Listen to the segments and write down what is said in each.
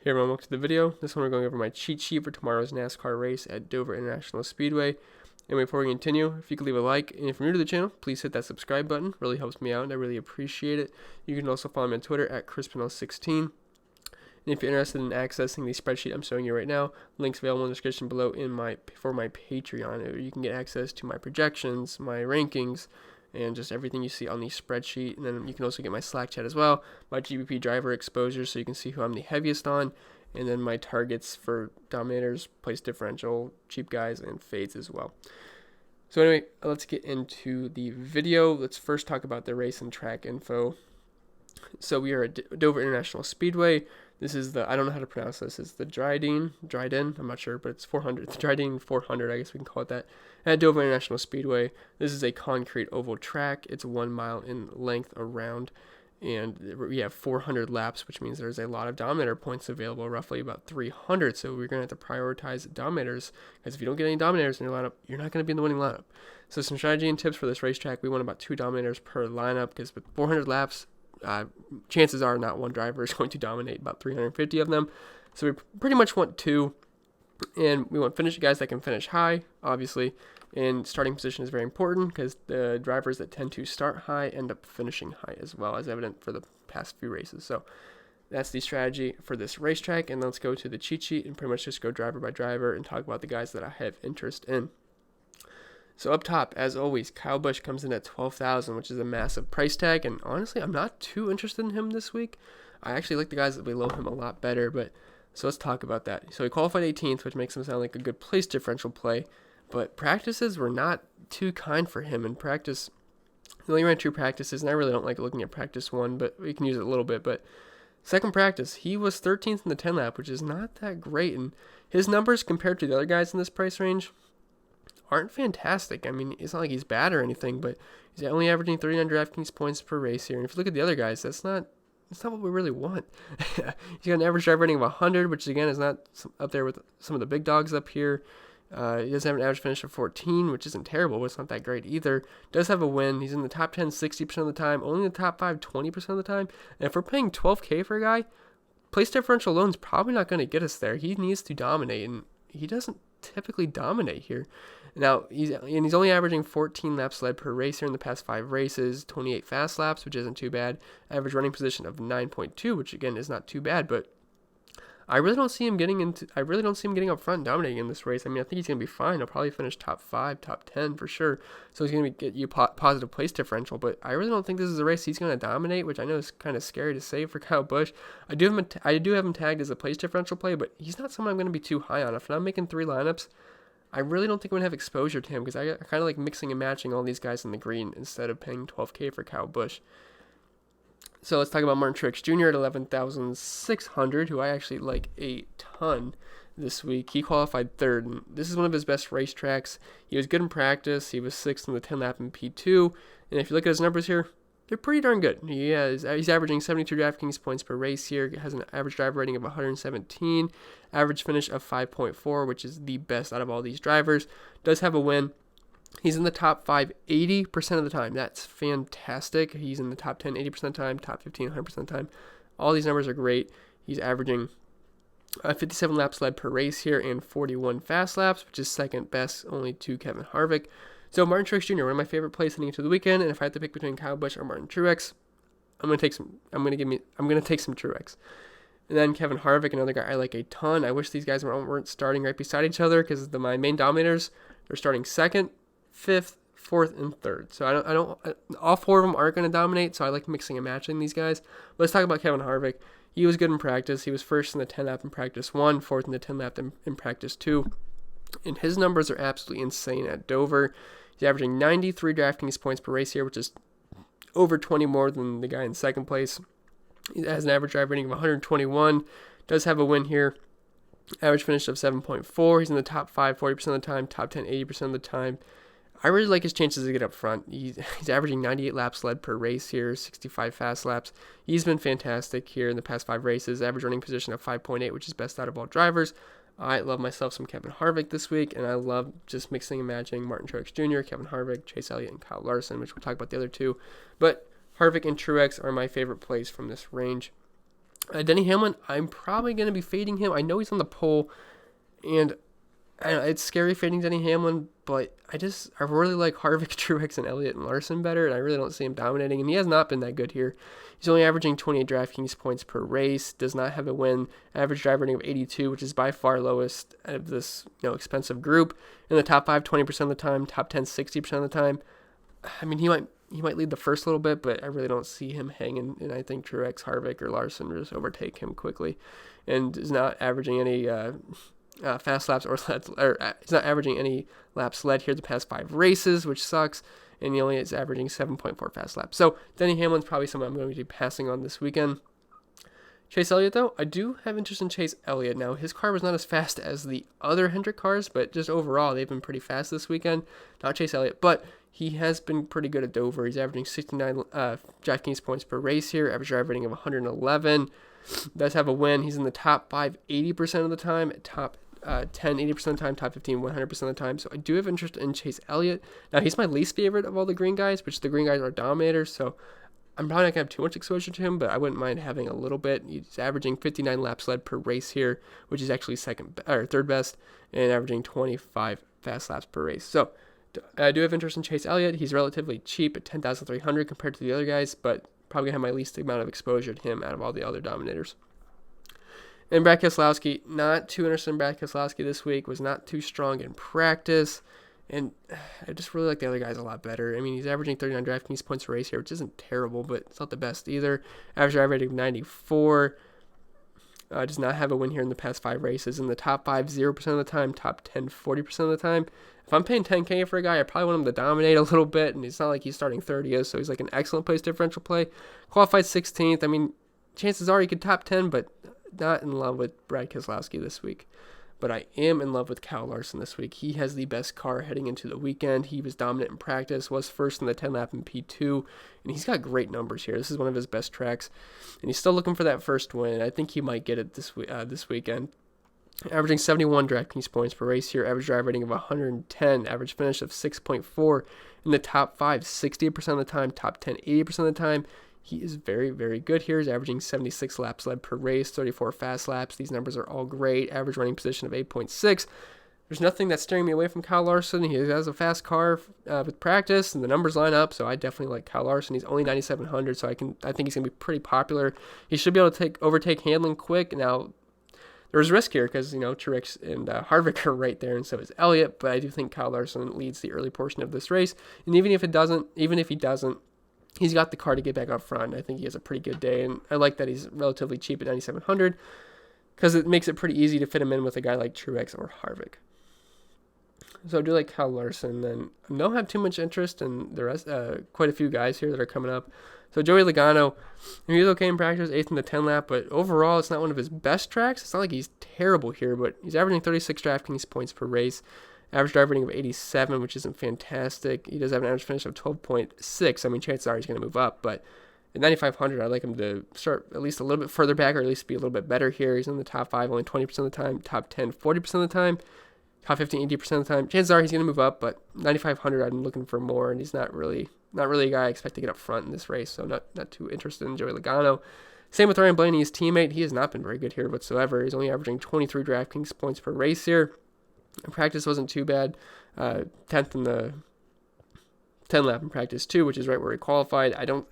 Hey everyone, welcome to the video. This one we're going over my cheat sheet for tomorrow's NASCAR race at Dover International Speedway. And before we continue, if you could leave a like, and if you're new to the channel, please hit that subscribe button. It really helps me out, and I really appreciate it. You can also follow me on Twitter at crispinel16. And if you're interested in accessing the spreadsheet I'm showing you right now, links available in the description below for my Patreon. You can get access to my projections, my rankings, and just everything you see on the spreadsheet. And then you can also get my Slack chat as well, my GBP driver exposure, so you can see who I'm the heaviest on, and then my targets for dominators, place differential, cheap guys, and fades as well. So anyway, let's get into the video. Let's first talk about the race and track info. So we are at Dover International Speedway. This is the, I don't know how to pronounce this, it's the Drydene, I'm not sure, but it's 400, it's Drydene 400, I guess we can call it that, at Dover International Speedway. This is a concrete oval track. It's 1 mile in length around, and we have 400 laps, which means there's a lot of dominator points available, roughly about 300, so we're going to have to prioritize dominators, because if you don't get any dominators in your lineup, you're not going to be in the winning lineup. So some strategy and tips for this racetrack: we want about 2 dominators per lineup, because with 400 laps, chances are not one driver is going to dominate about 350 of them. So we pretty much want 2, and we want finish guys that can finish high, obviously, and starting position is very important because the drivers that tend to start high end up finishing high as well, as evident for the past few races. So that's the strategy for this racetrack, and let's go to the cheat sheet and pretty much just go driver by driver and talk about the guys that I have interest in. So up top, as always, Kyle Busch comes in at $12,000, which is a massive price tag, and honestly, I'm not too interested in him this week. I actually like the guys that below him a lot better, but so let's talk about that. So he qualified 18th, which makes him sound like a good place differential play, but practices were not too kind for him. In practice, he only ran 2 practices, and I really don't like looking at practice 1, but we can use it a little bit. But second practice, he was 13th in the 10 lap, which is not that great, and his numbers compared to the other guys in this price range aren't fantastic. I mean, it's not like he's bad or anything, but he's only averaging 39 DraftKings points per race here. And if you look at the other guys, that's not what we really want. He's got an average driver rating of 100, which again is not up there with some of the big dogs up here. He doesn't have an average finish of 14, which isn't terrible, but it's not that great either. Does have a win. He's in the top 10 60% of the time, only in the top 5 20% of the time. And if we're paying $12K for a guy, place differential alone is probably not going to get us there. He needs to dominate, and he doesn't typically dominate here. Now, he's only averaging 14 laps led per race here in the past 5 races, 28 fast laps, which isn't too bad. Average running position of 9.2, which again is not too bad, but I really don't see him getting up front and dominating in this race. I mean, I think he's going to be fine. He'll probably finish top 5, top 10 for sure. So he's going to get you positive place differential, but I really don't think this is a race he's going to dominate, which I know is kind of scary to say for Kyle Busch. I do have him tagged as a place differential play, but he's not someone I'm going to be too high on. If I'm making 3 lineups, I really don't think I'm going to have exposure to him because I kind of like mixing and matching all these guys in the green instead of paying $12K for Kyle Busch. So let's talk about Martin Truex Jr. at $11,600, who I actually like a ton this week. He qualified 3rd, and this is one of his best racetracks. He was good in practice. He was 6th in the 10 lap in P2, and if you look at his numbers here, they're pretty darn good. He's averaging 72 DraftKings points per race here. Has an average driver rating of 117, average finish of 5.4, which is the best out of all these drivers. Does have a win. He's in the top 5 80% of the time. That's fantastic. He's in the top 10 80% of the time, top 15 100% of the time. All these numbers are great. He's averaging 57 laps led per race here and 41 fast laps, which is second best only to Kevin Harvick. So Martin Truex Jr., one of my favorite plays heading into the weekend, and if I had to pick between Kyle Busch or Martin Truex, I'm gonna take some Truex. And then Kevin Harvick, another guy I like a ton. I wish these guys weren't starting right beside each other because my main dominators, they're starting 2nd, 5th, 4th, and 3rd. So all 4 of them aren't going to dominate, so I like mixing and matching these guys. But let's talk about Kevin Harvick. He was good in practice. He was 1st in the 10 lap in practice 1, 4th in the 10 lap in practice 2. And his numbers are absolutely insane at Dover. He's averaging 93 DraftKings points per race here, which is over 20 more than the guy in 2nd place. He has an average driver rating of 121. Does have a win here. Average finish of 7.4. He's in the top 5 40% of the time, top 10 80% of the time. I really like his chances to get up front. He's averaging 98 laps led per race here, 65 fast laps. He's been fantastic here in the past 5 races. Average running position of 5.8, which is best out of all drivers. I love myself some Kevin Harvick this week, and I love just mixing and matching Martin Truex Jr., Kevin Harvick, Chase Elliott, and Kyle Larson, which we'll talk about the other 2. But Harvick and Truex are my favorite plays from this range. Denny Hamlin, I'm probably going to be fading him. I know he's on the pole, and I don't know, it's scary fading Denny Hamlin, but I really like Harvick, Truex, and Elliott and Larson better, and I really don't see him dominating, and he has not been that good here. He's only averaging 28 DraftKings points per race, does not have a win, average driver rating of 82, which is by far lowest out of this expensive group. In the top 5, 20% of the time, top 10, 60% of the time. I mean, he might lead the first little bit, but I really don't see him hanging, and I think Truex, Harvick, or Larson just overtake him quickly, and is not averaging any fast laps he's not averaging any laps led here the past 5 races, which sucks, and he only is averaging 7.4 fast laps. So Denny Hamlin's probably someone I'm going to be passing on this weekend. Chase Elliott, though, I do have interest in Chase Elliott. Now, his car was not as fast as the other Hendrick cars, but just overall, they've been pretty fast this weekend. Not Chase Elliott, but he has been pretty good at Dover. He's averaging 69 DraftKings points per race here, average driver rating of 111. Does have a win. He's in the top 5 80% of the time, top 10 80% of the time, top 15 100% of the time. So I do have interest in Chase Elliott. Now, he's my least favorite of all the green guys, which the green guys are dominators, so I'm probably not going to have too much exposure to him, but I wouldn't mind having a little bit. He's averaging 59 laps led per race here, which is actually third best, and averaging 25 fast laps per race. So I do have interest in Chase Elliott. He's relatively cheap at $10,300 compared to the other guys, but probably going to have my least amount of exposure to him out of all the other dominators. And Brad Keselowski, not too interested in Brad Keselowski this week, was not too strong in practice. And I just really like the other guys a lot better. I mean, he's averaging 39 DraftKings points per race here, which isn't terrible, but it's not the best either. Average driver rating of 94. Does not have a win here in the past 5 races. In the top 5, 0% of the time. Top 10, 40% of the time. If I'm paying $10K for a guy, I probably want him to dominate a little bit, and it's not like he's starting 30th, so he's like an excellent place differential play. Qualified 16th. I mean, chances are he could top 10, but not in love with Brad Keselowski this week. But I am in love with Kyle Larson this week. He has the best car heading into the weekend. He was dominant in practice, was first in the 10-lap in P2, and he's got great numbers here. This is one of his best tracks, and he's still looking for that first win. I think he might get it this weekend. Averaging 71 DraftKings points per race here, average driver rating of 110, average finish of 6.4. In the top 5, 60% of the time, top 10, 80% of the time. He is very, very good here. He's averaging 76 laps led per race, 34 fast laps. These numbers are all great. Average running position of 8.6. There's nothing that's steering me away from Kyle Larson. He has a fast car with practice, and the numbers line up, so I definitely like Kyle Larson. He's only 9,700, so I think he's going to be pretty popular. He should be able to overtake Hamlin quick. Now, there's risk here because, Truex and Harvick are right there, and so is Elliott, but I do think Kyle Larson leads the early portion of this race. And even if he doesn't, he's got the car to get back up front. I think he has a pretty good day, and I like that he's relatively cheap at 9,700 because it makes it pretty easy to fit him in with a guy like Truex or Harvick. So I do like Kyle Larson, and I don't have too much interest in the rest. Quite a few guys here that are coming up. So Joey Logano, he was okay in practice, 8th in the 10-lap, but overall it's not one of his best tracks. It's not like he's terrible here, but he's averaging 36 DraftKings points per race. Average driver rating of 87, which isn't fantastic. He does have an average finish of 12.6. I mean, chances are he's going to move up, but at 9,500, I'd like him to start at least a little bit further back, or at least be a little bit better here. He's in the top 5 only 20% of the time, top 10 40% of the time, top 15 80% of the time. Chances are he's going to move up, but 9,500, I'm looking for more, and he's not really a guy I expect to get up front in this race, so not too interested in Joey Logano. Same with Ryan Blaney, his teammate. He has not been very good here whatsoever. He's only averaging 23 DraftKings points per race here. Practice wasn't too bad. 10th in the 10-lap in practice too, which is right where he qualified. I don't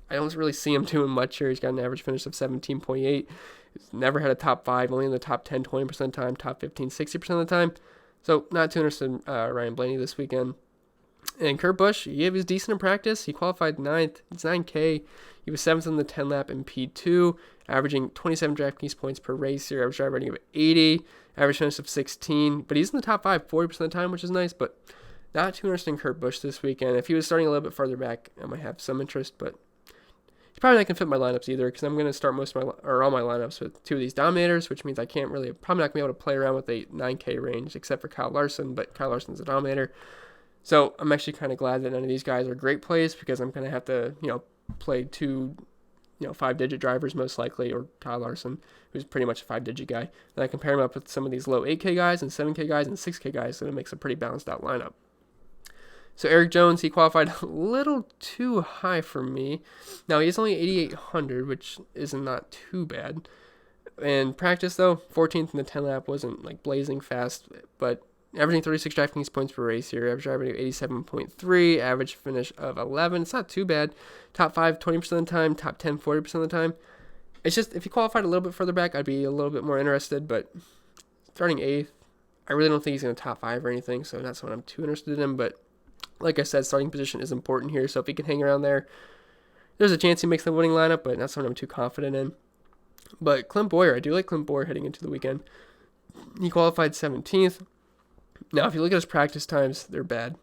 really see him doing much here. He's got an average finish of 17.8. He's never had a top 5, only in the top 10, 20% of the time, top 15, 60% of the time. So not too interested in Ryan Blaney this weekend. And Kurt Busch, he was decent in practice. He qualified 9th. It's 9K. He was 7th in the 10-lap in P2, averaging 27 DraftKings points per race here, average driver rating of 80, average finish of 16. But he's in the top 5 40% of the time, which is nice, but not too interested in Kurt Busch this weekend. If he was starting a little bit further back, I might have some interest, but he's probably not going to fit my lineups either, because I'm going to start all my lineups with 2 of these dominators, which means probably not going to be able to play around with a 9K range, except for Kyle Larson, but Kyle Larson's a dominator. So I'm actually kind of glad that none of these guys are great plays, because I'm going to have to, play 2, 5-digit drivers most likely, or Kyle Larson, who's pretty much a 5-digit guy. And I compare him up with some of these low 8K guys and 7K guys and 6K guys, so it makes a pretty balanced out lineup. So Eric Jones, he qualified a little too high for me. Now, he is only 8,800, which is not too bad. In practice, though, 14th in the 10 lap wasn't like blazing fast, but averaging 36 DraftKings points per race here, average driving of 87.3, average finish of 11. It's not too bad. Top 5, 20% of the time, top 10, 40% of the time. It's just, if he qualified a little bit further back, I'd be a little bit more interested, but starting 8th, I really don't think he's going to top 5 or anything, so that's what I'm too interested in, but like I said, starting position is important here, so if he can hang around there, there's a chance he makes the winning lineup, but that's what I'm too confident in. But Clint Bowyer, I do like Clint Bowyer heading into the weekend. He qualified 17th. Now, if you look at his practice times, they're bad.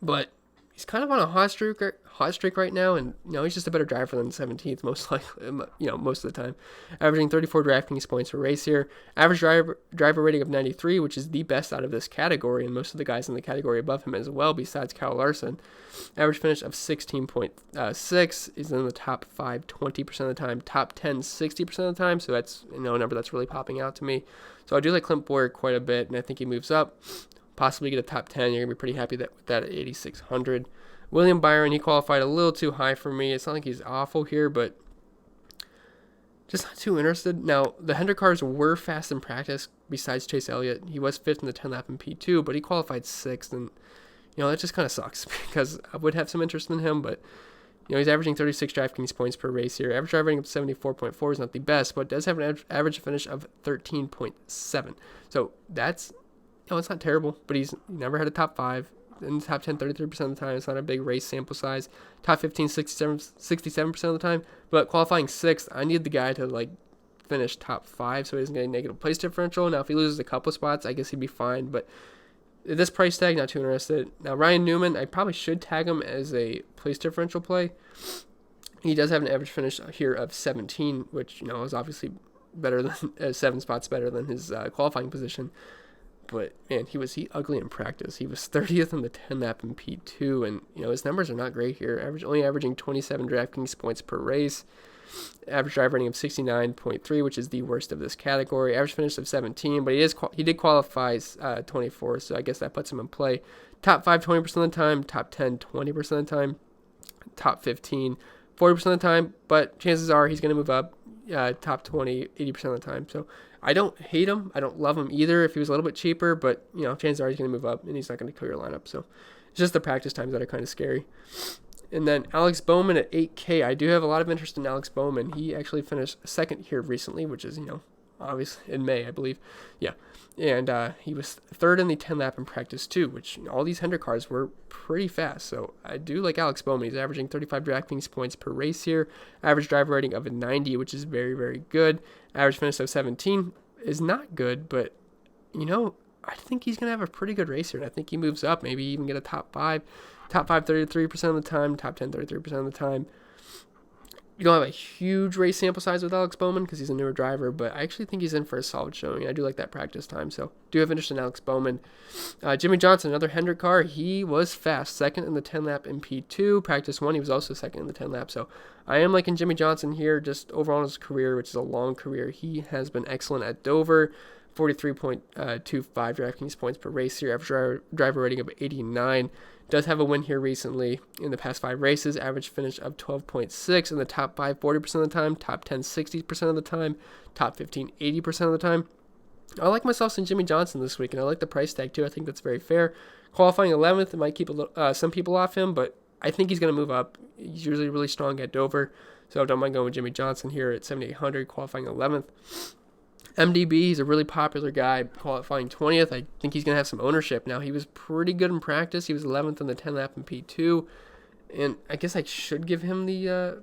But he's kind of on a hot streak right now, and he's just a better driver than 17th, most likely, most of the time. Averaging 34 DraftKings points per race here. Average driver rating of 93, which is the best out of this category, and most of the guys in the category above him as well, besides Kyle Larson. Average finish of 16.6 is in the top 5 20% of the time, top 10 60% of the time, so that's a number that's really popping out to me. So I do like Clint Bowyer quite a bit, and I think he moves up. Possibly get a top 10. You're going to be pretty happy with that at 8,600. William Byron, he qualified a little too high for me. It's not like he's awful here, but just not too interested. Now, the Hendrick cars were fast in practice besides Chase Elliott. He was 5th in the 10 lap in P2, but he qualified 6th, and that just kind of sucks because I would have some interest in him, but he's averaging 36 DraftKings points per race here. Average driver rating of 74.4 is not the best, but does have an average finish of 13.7. So that's it's not terrible, but he's never had a top 5. In the top 10, 33% of the time. It's not a big race sample size. Top 15, 67% of the time. But qualifying 6th, I need the guy to finish top 5 so he doesn't get a negative place differential. Now, if he loses a couple spots, I guess he'd be fine. But at this price tag, not too interested. Now, Ryan Newman, I probably should tag him as a place differential play. He does have an average finish here of 17, which is obviously better than 7 spots better than his qualifying position. But, man, he ugly in practice. He was 30th in the 10 lap in P2, and, his numbers are not great here. Only averaging 27 DraftKings points per race. Average driver rating of 69.3, which is the worst of this category. Average finish of 17, but he did qualify 24, so I guess that puts him in play. Top 5, 20% of the time. Top 10, 20% of the time. Top 15, 40% of the time, but chances are he's going to move up. Top 20, 80% of the time. So I don't hate him. I don't love him either if he was a little bit cheaper, but, chances are he's going to move up and he's not going to kill your lineup. So it's just the practice times that are kind of scary. And then Alex Bowman at 8K. I do have a lot of interest in Alex Bowman. He actually finished 2nd here recently, which is, obviously in May, I believe. Yeah. And he was 3rd in the 10 lap in practice too, which all these Hendrick cars were pretty fast. So I do like Alex Bowman. He's averaging 35 DraftKings points per race here. Average driver rating of a 90, which is very, very good. Average finish of 17 is not good, but I think he's going to have a pretty good race here. And I think he moves up, maybe even get a top 5. Top 5 33% of the time, top 10 33% of the time. You don't have a huge race sample size with Alex Bowman because he's a newer driver, but I actually think he's in for a solid showing. I do like that practice time, so do have interest in Alex Bowman. Jimmy Johnson, another Hendrick car. He was fast, 2nd in the 10 lap in P2. Practice 1, he was also 2nd in the 10 lap, so I am liking Jimmy Johnson here just overall in his career, which is a long career. He has been excellent at Dover. 43.25 DraftKings points per race here. Average driver rating of 89. Does have a win here recently in the past 5 races. Average finish of 12.6 in the top 5 40% of the time. Top 10 60% of the time. Top 15 80% of the time. I like myself some Jimmy Johnson this week, and I like the price tag too. I think that's very fair. Qualifying 11th, it might keep some people off him, but I think he's going to move up. He's usually really strong at Dover, so I don't mind going with Jimmy Johnson here at 7,800, qualifying 11th. MDB, he's a really popular guy, qualifying 20th. I think he's going to have some ownership now. He was pretty good in practice. He was 11th in the 10 lap in P2, and I guess I should give him the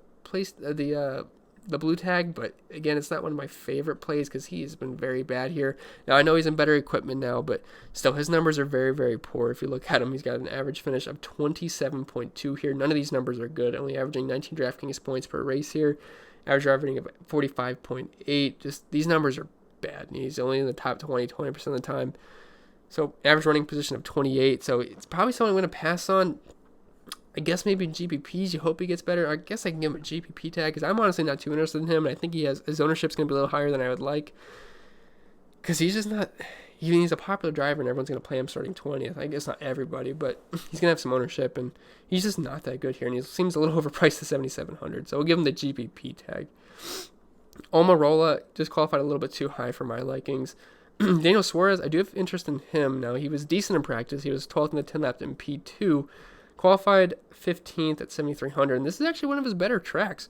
blue tag, but again, it's not one of my favorite plays because he has been very bad here. Now, I know he's in better equipment now, but still, his numbers are very, very poor. If you look at him, he's got an average finish of 27.2 here. None of these numbers are good, only averaging 19 DraftKings points per race here. Average driver rating of 45.8. Just these numbers are bad. He's only in the top 20% of the time. So average running position of 28. So it's probably someone I'm going to pass on. I guess maybe in GPPs, you hope he gets better. I guess I can give him a GPP tag because I'm honestly not too interested in him. And I think his ownership's going to be a little higher than I would like because he's just not, he's a popular driver and everyone's going to play him starting 20th. I guess not everybody, but he's going to have some ownership, and he's just not that good here, and he seems a little overpriced at 7,700, so we'll give him the GPP tag. Almirola just qualified a little bit too high for my likings. Daniel Suarez, I do have interest in him. Now, he was decent in practice. He was 12th in the 10 lap in P2, qualified 15th at 7,300, and this is actually one of his better tracks.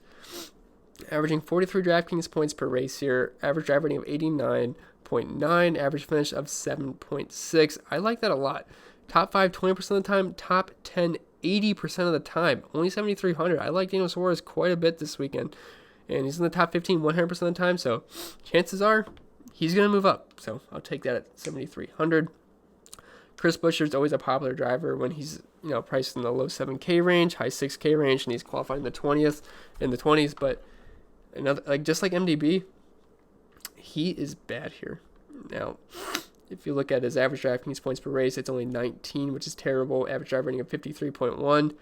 Averaging 43 DraftKings points per race here, average driver rating of 89.9, average finish of 7.6. I like that a lot. Top 5, 20% of the time, top 10, 80% of the time. Only 7,300. I like Daniel Suarez quite a bit this weekend, and he's in the top 15, 100% of the time, so chances are he's going to move up. So I'll take that at 7,300. Chris Buescher's always a popular driver when he's priced in the low 7K range, high 6K range, and he's qualified in the 20s. But just like MDB, he is bad here. Now, if you look at his average DraftKings points per race, it's only 19, which is terrible. Average driver rating of 53.1.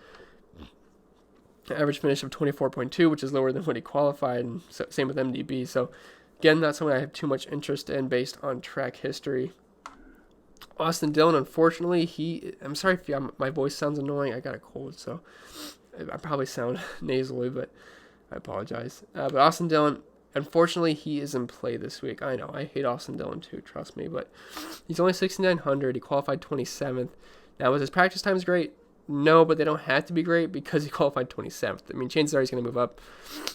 Average finish of 24.2, which is lower than what he qualified, and same with MDB. So again, not someone I have too much interest in based on track history. Austin Dillon, unfortunately, I'm sorry if my voice sounds annoying. I got a cold, so I probably sound nasally, but I apologize. But Austin Dillon, unfortunately, he is in play this week. I know, I hate Austin Dillon too, trust me, but he's only 6,900. He qualified 27th. Now, was his practice times great? No, but they don't have to be great because he qualified 27th. I mean, chances are he's going to move up.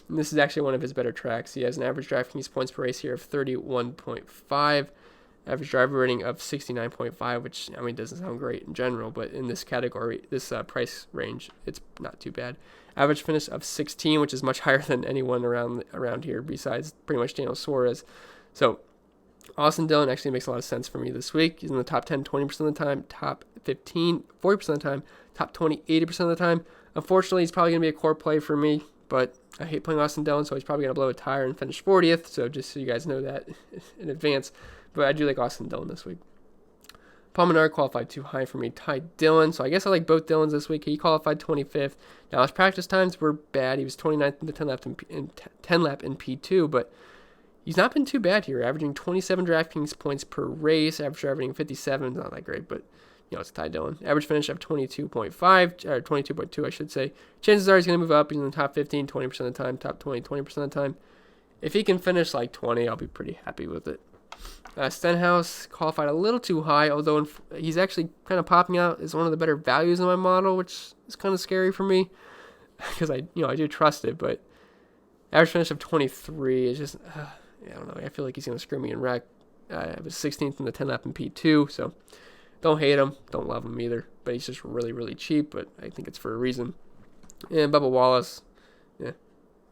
And this is actually one of his better tracks. He has an average DraftKings points per race here of 31.5. Average driver rating of 69.5, which, I mean, doesn't sound great in general, but in this category, this price range, it's not too bad. Average finish of 16, which is much higher than anyone around here besides pretty much Daniel Suarez. So Austin Dillon actually makes a lot of sense for me this week. He's in the top 10, 20% of the time, top 15, 40% of the time, top 20, 80% of the time. Unfortunately, he's probably going to be a core play for me, but I hate playing Austin Dillon, so he's probably going to blow a tire and finish 40th, so just so you guys know that in advance. But I do like Austin Dillon this week. Paul Menard qualified too high for me. Ty Dillon, so I guess I like both Dillons this week. He qualified 25th. Now, his practice times were bad. He was 29th in the 10 lap in P2, but he's not been too bad here, averaging 27 DraftKings points per race. Average driving 57, not that great, but it's Ty Dillon. Average finish of 22.5, or 22.2, I should say. Chances are he's going to move up. He's in the top 15, 20% of the time, top 20, 20% of the time. If he can finish like 20, I'll be pretty happy with it. Stenhouse qualified a little too high, although he's actually kind of popping out as one of the better values in my model, which is kind of scary for me because I do trust it. But average finish of 23 is just, I don't know. I feel like he's going to screw me in wreck. I was 16th in the 10 lap in P2, so don't hate him, don't love him either. But he's just really, really cheap. But I think it's for a reason. And Bubba Wallace, yeah,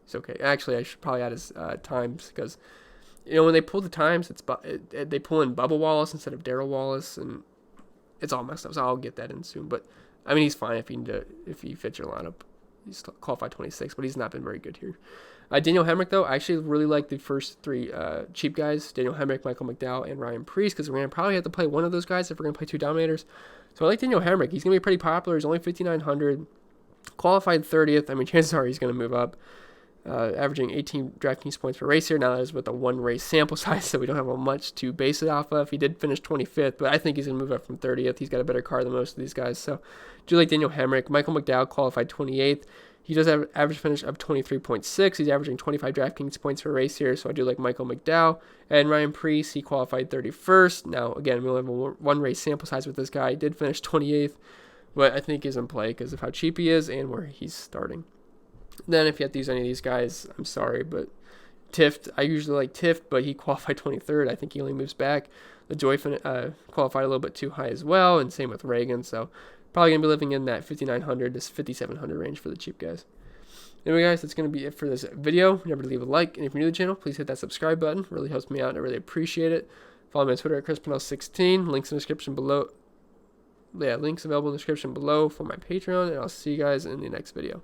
he's okay. Actually, I should probably add his times because, when they pull the times, they pull in Bubba Wallace instead of Darrell Wallace, and it's all messed up. So I'll get that in soon. But I mean, he's fine if he fits your lineup. He's qualified 26, but he's not been very good here. Daniel Hemrick, though, I actually really like the first three cheap guys: Daniel Hemrick, Michael McDowell, and Ryan Preece, because we're gonna probably have to play one of those guys if we're gonna play two dominators. So I like Daniel Hemrick. He's gonna be pretty popular. He's only 5,900, qualified 30th. I mean, chances are he's gonna move up. Averaging 18 DraftKings points per race here. Now that is with a one race sample size, so we don't have much to base it off of. He did finish 25th, but I think he's going to move up from 30th. He's got a better car than most of these guys. So do like Daniel Hemrick. Michael McDowell qualified 28th. He does have an average finish of 23.6. He's averaging 25 DraftKings points per race here, so I do like Michael McDowell. And Ryan Preece, he qualified 31st. Now, again, we only have a one race sample size with this guy. He did finish 28th, but I think he's in play because of how cheap he is and where he's starting. Then if you have to use any of these guys, I'm sorry, but Tift, I usually like Tift, but he qualified 23rd. I think he only moves back. LaJoie qualified a little bit too high as well, and same with Reagan. So probably going to be living in that 5,900 to 5,700 range for the cheap guys. Anyway, guys, that's going to be it for this video. Remember to leave a like, and if you're new to the channel, please hit that subscribe button. It really helps me out, and I really appreciate it. Follow me on Twitter at ChrisPennell16. Links in the description below. Yeah, links available in the description below for my Patreon, and I'll see you guys in the next video.